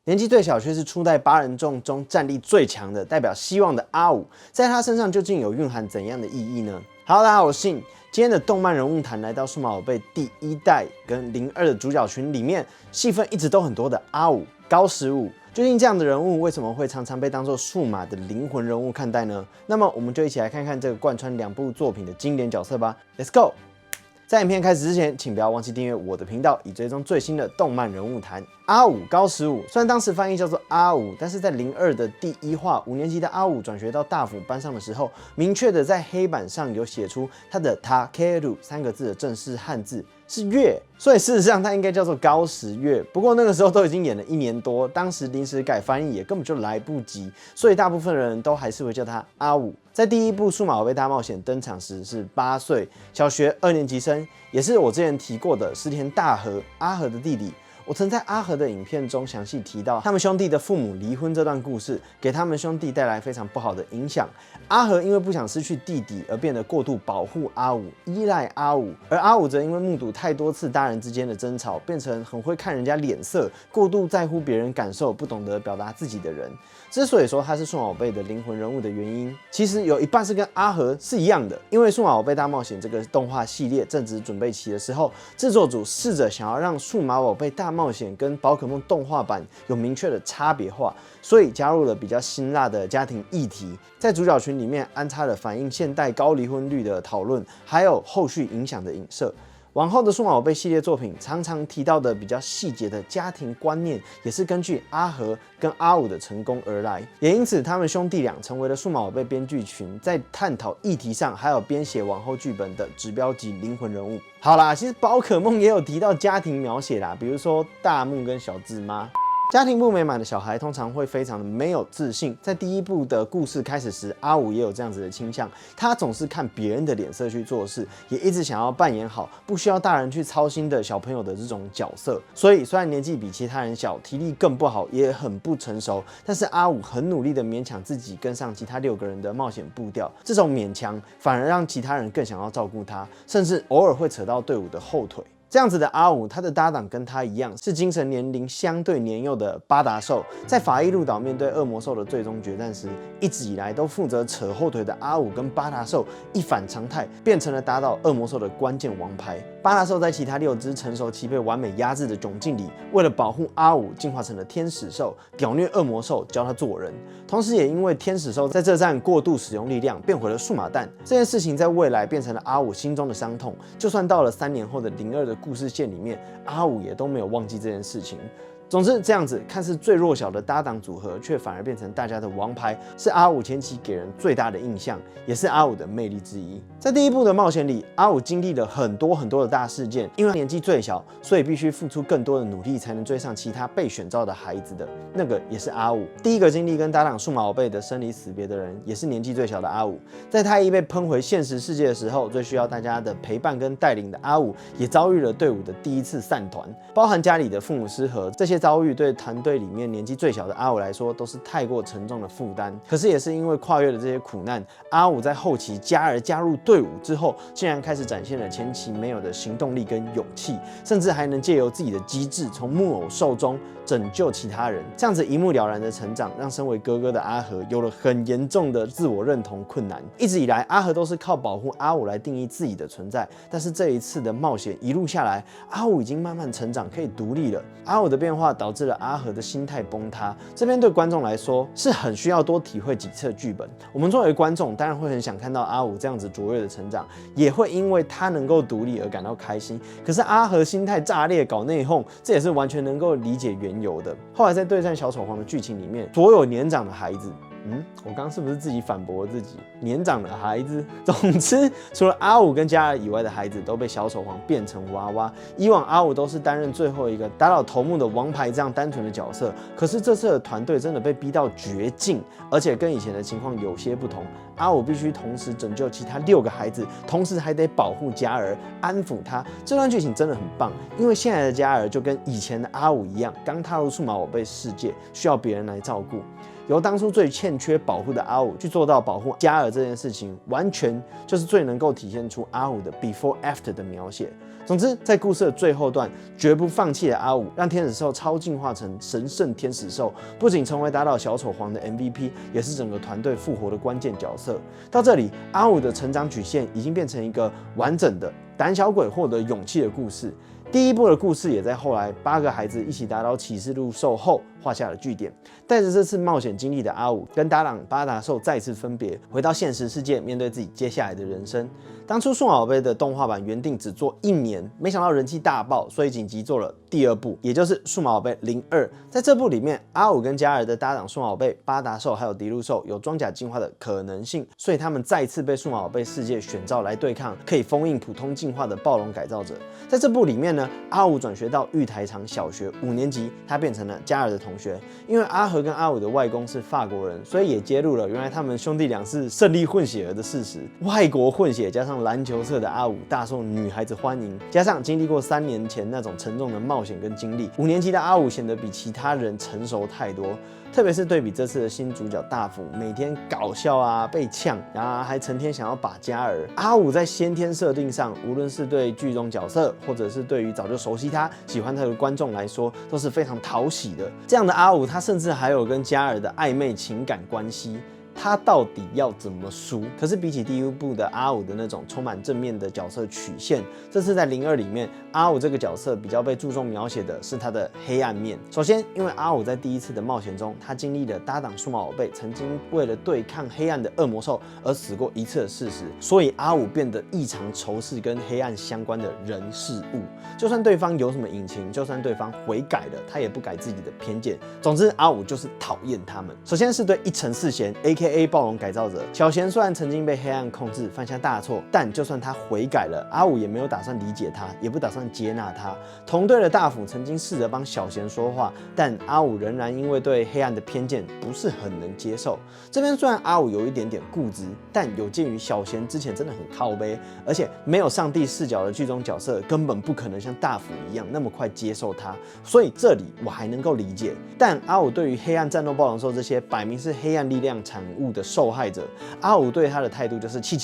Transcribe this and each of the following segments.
年纪最小却是初代8人众中战力最强的，代表希望的阿五，在他身上究竟有蕴含怎样的意义呢？Hello， 大家好，我是信。今天的动漫人物谈来到数码宝贝第1代跟02的主角群里面，戏份一直都很多的阿五、高15。究竟这样的人物为什么会常常被当作数码的灵魂人物看待呢？那么我们就一起来看看这个贯穿2部作品的经典角色吧。Let's go！ 在影片开始之前，请不要忘记订阅我的频道，以追踪最新的动漫人物谈。阿五高15，虽然当时翻译叫做阿五，但是在02的第1话5年级的阿五转学到大辅班上的时候，明确的在黑板上有写出他的 Takeru 3个字的正式汉字是月，所以事实上他应该叫做高10月。不过那个时候都已经演了1年多，当时临时改翻译也根本就来不及，所以大部分人都还是会叫他阿五。在第1部数码宝贝大冒险登场时是8岁，小学2年级生，也是我之前提过的石田大和阿和的弟弟。我曾在阿和的影片中详细提到他们兄弟的父母离婚这段故事，给他们兄弟带来非常不好的影响。阿和因为不想失去弟弟而变得过度保护阿五，依赖阿五，而阿五则因为目睹太多次大人之间的争吵，变成很会看人家脸色，过度在乎别人感受，不懂得表达自己的人。之所以说他是数码宝贝的灵魂人物的原因，其实有一半是跟阿和是一样的。因为数码宝贝大冒险这个动画系列正值准备期的时候，制作组试着想要让数码宝贝大冒险跟宝可梦动画版有明确的差别化，所以加入了比较辛辣的家庭议题，在主角群里面安插了反映现代高离婚率的讨论，还有后续影响的影射。往后的数码宝贝系列作品常常提到的比较细节的家庭观念，也是根据阿和跟阿五的成功而来，也因此他们兄弟俩成为了数码宝贝编剧群在探讨议题上，还有编写往后剧本的指标级灵魂人物。好啦，其实宝可梦也有提到家庭描写啦，比如说大木跟小智妈。家庭不美满的小孩通常会非常的没有自信，在第1部的故事开始时，阿五也有这样子的倾向，他总是看别人的脸色去做事，也一直想要扮演好不需要大人去操心的小朋友的这种角色。所以虽然年纪比其他人小，体力更不好，也很不成熟，但是阿五很努力的勉强自己跟上其他6个人的冒险步调，这种勉强反而让其他人更想要照顾他，甚至偶尔会扯到队伍的后腿。这样子的阿五，他的搭档跟他一样，是精神年龄相对年幼的巴达兽。在法伊路岛面对恶魔兽的最终决战时，一直以来都负责扯后腿的阿五跟巴达兽一反常态，变成了打倒恶魔兽的关键王牌。巴达兽在其他6只成熟期被完美压制的窘境里，为了保护阿五，进化成了天使兽，屌虐恶魔兽，教他做人。同时，也因为天使兽在这战过度使用力量，变回了数码蛋。这件事情在未来变成了阿五心中的伤痛。就算到了3年后的02的故事线里面，阿五也都没有忘记这件事情。总之，这样子看似最弱小的搭档组合，却反而变成大家的王牌，是阿五前期给人最大的印象，也是阿五的魅力之一。在第1部的冒险里，阿五经历了很多的大事件，因为年纪最小，所以必须付出更多的努力，才能追上其他被选召的孩子的那个也是阿五。第1个经历跟搭档数码宝贝的生离死别的人，也是年纪最小的阿五。在太一被喷回现实世界的时候，最需要大家的陪伴跟带领的阿五，也遭遇了队伍的第1次散团，包含家里的父母失和，这些遭遇对团队里面年纪最小的阿五来说都是太过沉重的负担。可是也是因为跨越了这些苦难，阿五在后期加入队伍之后，竟然开始展现了前期没有的行动力跟勇气，甚至还能借由自己的机智，从木偶兽中拯救其他人。这样子一目了然的成长，让身为哥哥的阿和有了很严重的自我认同困难。一直以来，阿和都是靠保护阿五来定义自己的存在，但是这一次的冒险一路下来，阿五已经慢慢成长，可以独立了。阿五的变化导致了阿和的心态崩塌，这边对观众来说是很需要多体会几次的剧本。我们作为观众，当然会很想看到阿五这样子卓越的成长，也会因为他能够独立而感到开心。可是阿和心态炸裂搞内讧，这也是完全能够理解缘由的。后来在对战小丑皇的剧情里面，所有年长的孩子，我刚刚是不是自己反驳自己？年长的孩子，总之，除了阿五跟嘉儿以外的孩子都被小丑皇变成娃娃。以往阿五都是担任最后一个打倒头目的王牌这样单纯的角色，可是这次的团队真的被逼到绝境，而且跟以前的情况有些不同。阿五必须同时拯救其他6个孩子，同时还得保护嘉儿，安抚他。这段剧情真的很棒，因为现在的嘉儿就跟以前的阿五一样，刚踏入数码宝贝世界，需要别人来照顾。由当初最欠缺保护的阿五去做到保护嘉儿这件事情，完全就是最能够体现出阿五的 before after 的描写。总总之，在故事的最后段，绝不放弃的阿五让天使兽超进化成神圣天使兽，不仅成为打倒小丑皇的 MVP， 也是整个团队复活的关键角色。到这里，阿五的成长曲线已经变成一个完整的胆小鬼获得勇气的故事。第一部的故事也在后来8个孩子一起打倒启示录兽后画下了句点。带着这次冒险经历的阿五跟搭档巴达兽再次分别，回到现实世界，面对自己接下来的人生。当初数码宝贝的动画版原定只做1年，没想到人气大爆，所以紧急做了第2部，也就是数码宝贝02。在这部里面，阿五跟嘉儿的搭档数码宝贝巴达兽还有迪路兽有装甲进化的可能性，所以他们再次被数码宝贝世界选召来对抗可以封印普通进化的暴龙改造者。在这部里面呢，阿五转学到玉台场小学5年级，他变成了嘉儿的同学。因为阿和跟阿五的外公是法国人，所以也揭露了原来他们兄弟俩是胜利混血儿的事实。外国混血加上篮球社的阿五大受女孩子欢迎，加上经历过3年前那种沉重的冒险跟经历，5年级的阿五显得比其他人成熟太多。特别是对比这次的新主角大辅，每天搞笑啊，被呛，然后还成天想要把嘉儿。阿五在先天设定上，无论是对剧中角色，或者是对于早就熟悉他、喜欢他的观众来说，都是非常讨喜的。这样的阿五，他甚至还有跟嘉儿的暧昧情感关系。他到底要怎么输？可是比起第1部的阿五的那种充满正面的角色曲线，这次在02里面，阿五这个角色比较被注重描写的是他的黑暗面。首先，因为阿五在第1次的冒险中，他经历了搭档数码宝贝曾经为了对抗黑暗的恶魔兽而死过1次的事实，所以阿五变得异常仇视跟黑暗相关的人事物。就算对方有什么隐情，就算对方悔改了，他也不改自己的偏见。总之，阿五就是讨厌他们。首先是对一城四贤 AKA 暴龙改造者小贤，虽然曾经被黑暗控制，犯下大错，但就算他悔改了，阿五也没有打算理解他，也不打算接纳他。同队的大辅曾经试着帮小贤说话，但阿五仍然因为对黑暗的偏见不是很能接受。这边虽然阿五有一点点固执，但有鉴于小贤之前真的很靠背，而且没有上帝视角的剧中角色根本不可能像大辅一样那么快接受他，所以这里我还能够理解。但阿五对于黑暗战斗暴龙兽这些摆明是黑暗力量产物的受害者，阿五对他的态度就是气，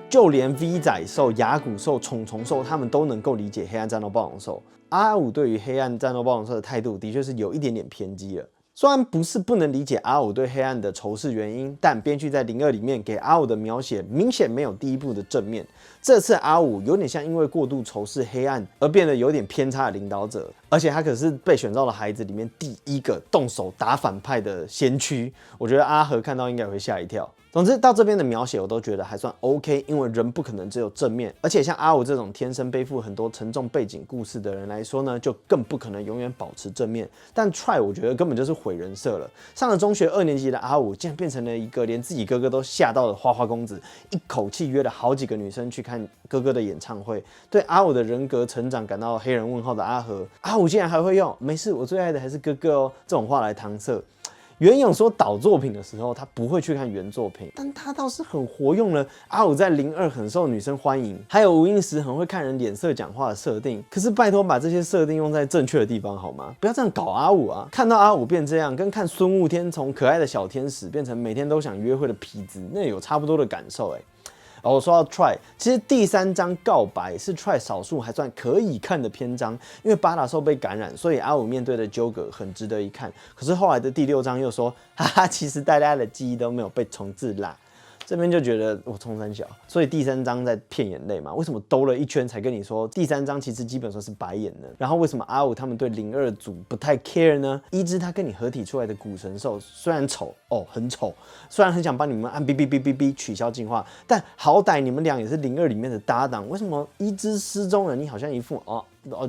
就连 V 仔兽、牙骨兽、虫虫兽他们都能够理解黑暗战斗暴龙兽。阿五对于黑暗战斗暴龙兽的态度的确是有一点点偏激了。虽然不是不能理解阿五对黑暗的仇视原因，但编剧在02里面给阿五的描写明显没有第1部的正面。这次阿五有点像因为过度仇视黑暗而变得有点偏差的领导者，而且他可是被选召的孩子里面第1个动手打反派的先驱，我觉得阿和看到应该会吓一跳。总之，到这边的描写我都觉得还算 OK， 因为人不可能只有正面，而且像阿五这种天生背负很多沉重背景故事的人来说呢，就更不可能永远保持正面。但 Try 我觉得根本就是毁人设了。上了中学2年级的阿五，竟然变成了一个连自己哥哥都吓到的花花公子，一口气约了好几个女生去看哥哥的演唱会。对阿五的人格成长感到黑人问号的阿和，阿五竟然还会用“没事，我最爱的还是哥哥哦”这种话来搪塞。袁咏说导作品的时候，他不会去看原作品，但他倒是很活用了阿五在02很受女生欢迎，还有吴映时很会看人脸色讲话的设定。可是拜托把这些设定用在正确的地方好吗？不要这样搞阿五啊！看到阿五变这样，跟看孙悟天从可爱的小天使变成每天都想约会的痞子，那有差不多的感受我说到 Try， 其实第3章告白是 Try 少数还算可以看的篇章，因为巴达兽被感染，所以阿五面对的纠葛很值得一看。可是后来的第6章又说，哈哈，其实大家的记忆都没有被重置啦。这边就觉得我冲三小，所以第3章在骗眼泪嘛？为什么兜了一圈才跟你说第3章其实基本上是白演呢？然后为什么阿五他们对02组不太 care 呢？一只他跟你合体出来的古神兽虽然丑很丑，虽然很想帮你们按哔取消进化，但好歹你们俩也是02里面的搭档，为什么一只失踪了你好像一副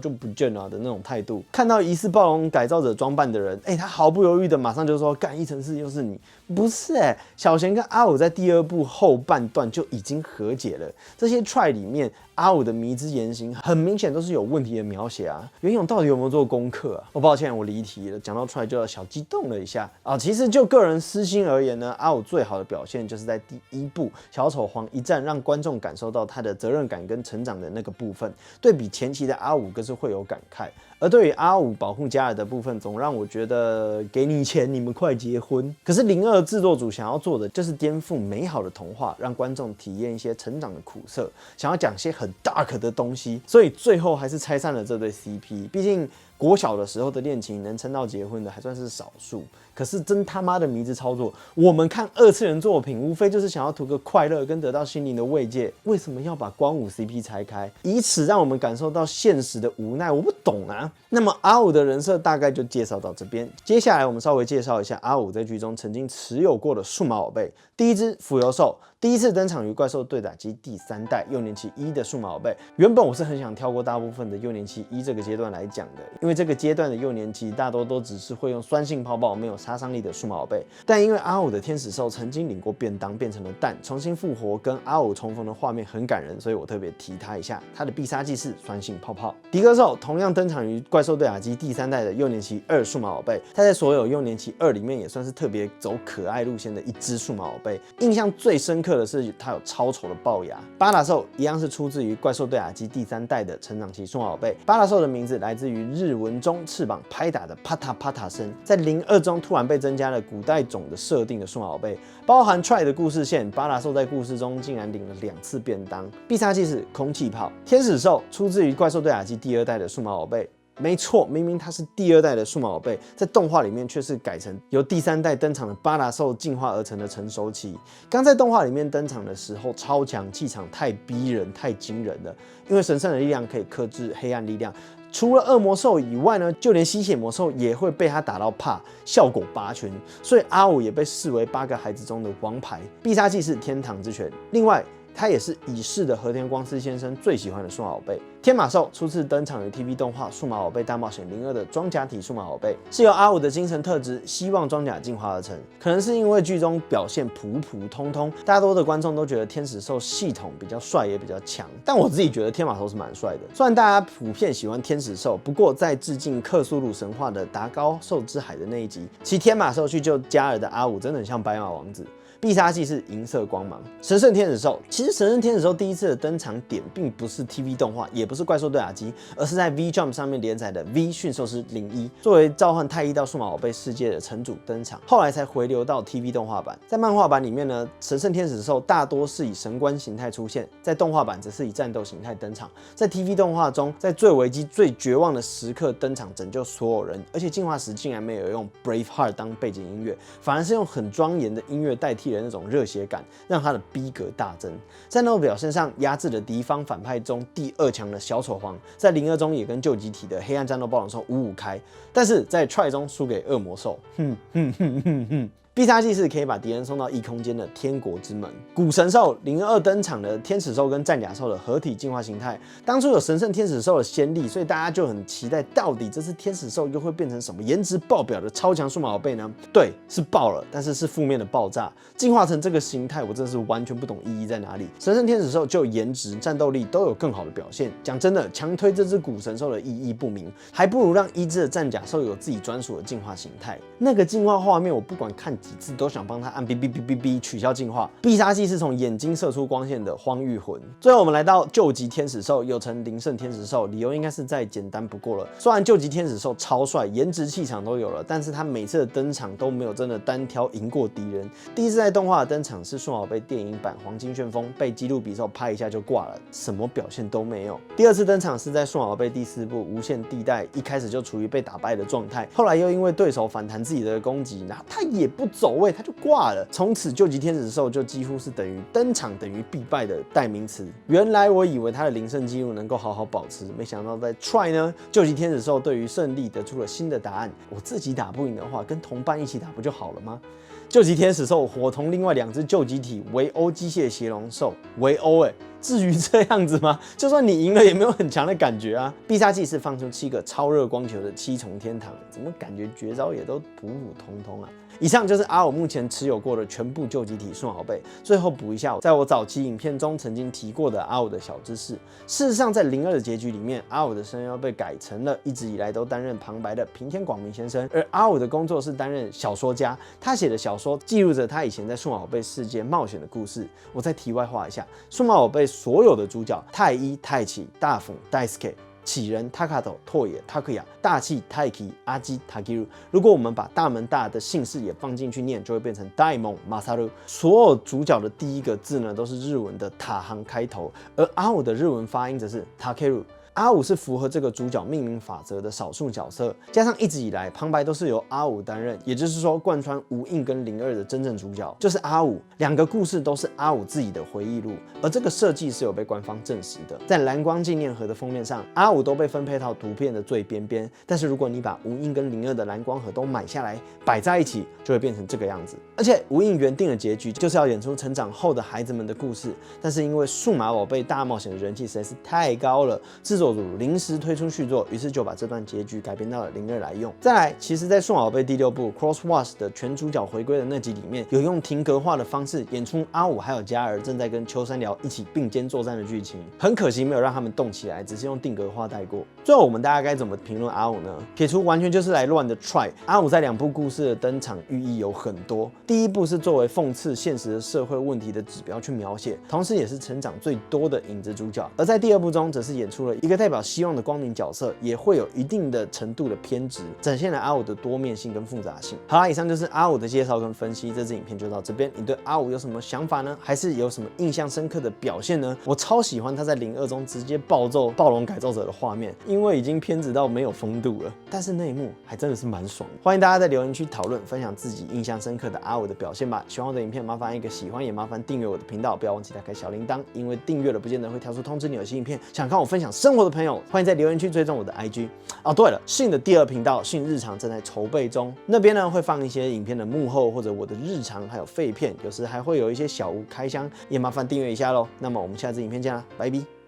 就不见了的那种态度？看到疑似暴龙改造者装扮的人，他毫不犹豫的马上就说干一城市又是你，不是小贤跟阿五在第2部后半段就已经和解了。这些 Try 里面阿五的迷之言行，很明显都是有问题的描写啊。袁咏到底有没有做功课啊？抱歉，我离题了，讲到 Try 就要小激动了一下其实就个人私心而言呢，阿五最好的表现就是在第1部小丑皇一战，让观众感受到他的责任感跟成长的那个部分。对比前期的阿五更是会有感慨。而对于阿五保护家人的部分，总让我觉得给你钱，你们快结婚。可是02制作组想要做的就是颠覆美好的童话，让观众体验一些成长的苦涩，想要讲些很 dark 的东西，所以最后还是拆散了这对 CP。毕竟国小的时候的恋情能撑到结婚的还算是少数，可是真他妈的迷之操作，我们看二次元作品，无非就是想要图个快乐跟得到心灵的慰藉，为什么要把光武 CP 拆开，以此让我们感受到现实的无奈？我不懂啊。那么阿五的人设大概就介绍到这边，接下来我们稍微介绍一下阿五在剧中曾经持有过的数码宝贝。第一只浮游兽，第一次登场于怪兽对打机第3代幼年期1的数码宝贝。原本我是很想跳过大部分的幼年期1这个阶段来讲的，因为这个阶段的幼年期大多都只是会用酸性泡泡没有杀伤力的数码宝贝。但因为阿五的天使兽曾经领过便当变成了蛋，重新复活跟阿五重逢的画面很感人，所以我特别提他一下。他的必杀技是酸性泡泡。迪哥兽同样登场于怪兽对打机第3代的幼年期2数码宝贝，他在所有幼年期2里面也算是特别走可爱路线的一只数码宝贝。印象最深刻的是它有超丑的龅牙。巴达兽一样是出自于怪兽对打机第3代的成长期数码宝贝。巴达兽的名字来自于日文中翅膀拍打的啪嗒啪嗒声，在02中突然被增加了古代种的设定的数码宝贝，包含 Try 的故事线，巴达兽在故事中竟然领了2次便当。必杀技是空气炮。天使兽出自于怪兽对打机第2代的数码宝贝。没错，明明它是第2代的数码宝贝，在动画里面却是改成由第3代登场的巴达兽进化而成的成熟期。刚在动画里面登场的时候超强，气场太逼人、太惊人了。因为神圣的力量可以克制黑暗力量，除了恶魔兽以外呢，就连吸血魔兽也会被他打到怕，效果拔群。所以阿五也被视为8个孩子中的王牌。必杀技是天堂之拳。另外，他也是已逝的和田光司先生最喜欢的数码宝贝。天马兽初次登场于 TV 动画《数码宝贝大冒险02》的装甲体数码宝贝，是由阿五的精神特质希望装甲进化而成。可能是因为剧中表现普普通通，大多的观众都觉得天使兽系统比较帅也比较强，但我自己觉得天马兽是蛮帅的。虽然大家普遍喜欢天使兽，不过在致敬克苏鲁神话的达高兽之海的那一集，骑天马兽去救加尔的阿五真的很像白马王子。必杀技是银色光芒。神圣天使兽，其实神圣天使兽第一次的登场点并不是 TV 动画，也不是怪兽对打机，而是在 V Jump 上面连载的 V 驯兽师01，作为召唤太一到数码宝贝世界的城主登场，后来才回流到 TV 动画版。在漫画版里面呢，神圣天使兽大多是以神官形态出现，在动画版则是以战斗形态登场。在 TV 动画中，在最危机、最绝望的时刻登场拯救所有人，而且进化时竟然没有用 Braveheart 当背景音乐，反而是用很庄严的音乐代替那种热血感，让他的逼格大增。战斗表现上压制了敌方反派中第2强的小丑皇，在02中也跟旧集体的黑暗战斗暴龙兽5-5开，但是在 Try 中输给恶魔兽。必杀技是可以把敌人送到异空间的天国之门。古神兽02登场的天使兽跟战甲兽的合体进化形态，当初有神圣天使兽的先例，所以大家就很期待，到底这次天使兽又会变成什么颜值爆表的超强数码宝贝呢？对，是爆了，但是是负面的爆炸。进化成这个形态，我真的是完全不懂意义在哪里。神圣天使兽就颜值、战斗力都有更好的表现。讲真的，强推这只古神兽的意义不明，还不如让1只的战甲兽有自己专属的进化形态。那个进化画面，我不管看几次都想帮他按哔哔哔哔哔取消进化。必杀技是从眼睛射出光线的荒域魂。最后我们来到救急天使兽，又称灵圣天使兽，理由应该是再简单不过了。虽然救急天使兽超帅，颜值气场都有了，但是他每次的登场都没有真的单挑赢过敌人。第一次在动画的登场是数码宝贝电影版黄金旋风，被基路比兽拍一下就挂了，什么表现都没有。第2次登场是在数码宝贝第4部无限地带，一开始就处于被打败的状态，后来又因为对手反弹自己的攻击，然后他也不走位，他就挂了。从此救急天使兽就几乎是等于登场等于必败的代名词。原来我以为他的灵圣记录能够好好保持，没想到在 Try 呢，救急天使兽对于胜利得出了新的答案。我自己打不赢的话，跟同伴一起打不就好了吗？救急天使兽伙同另外2只救急体围殴机械邪龙兽，围殴至于这样子吗？就算你赢了，也没有很强的感觉啊。必杀技是放出7个超热光球的7重天堂，怎么感觉绝招也都普普通通啊？以上就是阿五目前持有过的全部救急体数码宝贝。最后补一下，在我早期影片中曾经提过的阿五的小知识。事实上，在02的结局里面，阿五的声优被改成了一直以来都担任旁白的平田广明先生，而阿五的工作是担任小说家，他写的小说记录着他以前在数码宝贝世界冒险的故事。我再题外话一下，数码宝贝所有的主角太一、太启、大辅、Daisuke 杞人 Takato 拓也 Takuya 大气 Taiki 阿基 Takiru。如果我们把大门大的姓氏也放进去念，就会变成大門 Masaru。所有主角的第一个字呢，都是日文的塔行开头，而阿武的日文发音则是 Takeru。阿武是符合这个主角命名法则的少数角色，加上一直以来旁白都是由阿武担任，也就是说贯穿无印跟02的真正主角就是阿武，两个故事都是阿武自己的回忆录，而这个设计是有被官方证实的。在蓝光纪念盒的封面上，阿武都被分配到图片的最边边，但是如果你把无印跟02的蓝光盒都买下来摆在一起，就会变成这个样子。而且无印原定的结局就是要演出成长后的孩子们的故事，但是因为数码宝贝大冒险的人气实在是太高了，制作组临时推出续作，于是就把这段结局改编到了02来用。再来，其实在数码宝贝第6部 Cross Watch 的全主角回归的那集里面，有用停格化的方式演出阿武还有嘉儿正在跟秋山辽一起并肩作战的剧情，很可惜没有让他们动起来，只是用定格化带过。最后我们大家该怎么评论阿武呢？撇除完全就是来乱的 Try， 阿武在2部故事的登场寓意有很多。第一部是作为讽刺现实的社会问题的指标去描写，同时也是成长最多的影子主角。而在第2部中，则是演出了一个代表希望的光明角色，也会有一定的程度的偏执，展现了阿武的多面性跟复杂性。好啦，以上就是阿武的介绍跟分析，这支影片就到这边。你对阿武有什么想法呢？还是有什么印象深刻的表现呢？我超喜欢他在02中直接暴揍暴龙改造者的画面，因为已经偏执到没有风度了，但是那一幕还真的是蛮爽的。欢迎大家在留言区讨论，分享自己印象深刻的阿武的表现吧。喜欢我的影片，麻烦一个喜欢，也麻烦订阅我的频道，不要忘记打开小铃铛，因为订阅了不见得会跳出通知你有新影片。想看我分享生活的朋友，欢迎在留言区追踪我的 IG。哦，对了，信的第2频道信日常正在筹备中，那边呢会放一些影片的幕后或者我的日常，还有废片，有时还会有一些小屋开箱，也麻烦订阅一下喽。那么我们下支影片见啦，拜拜。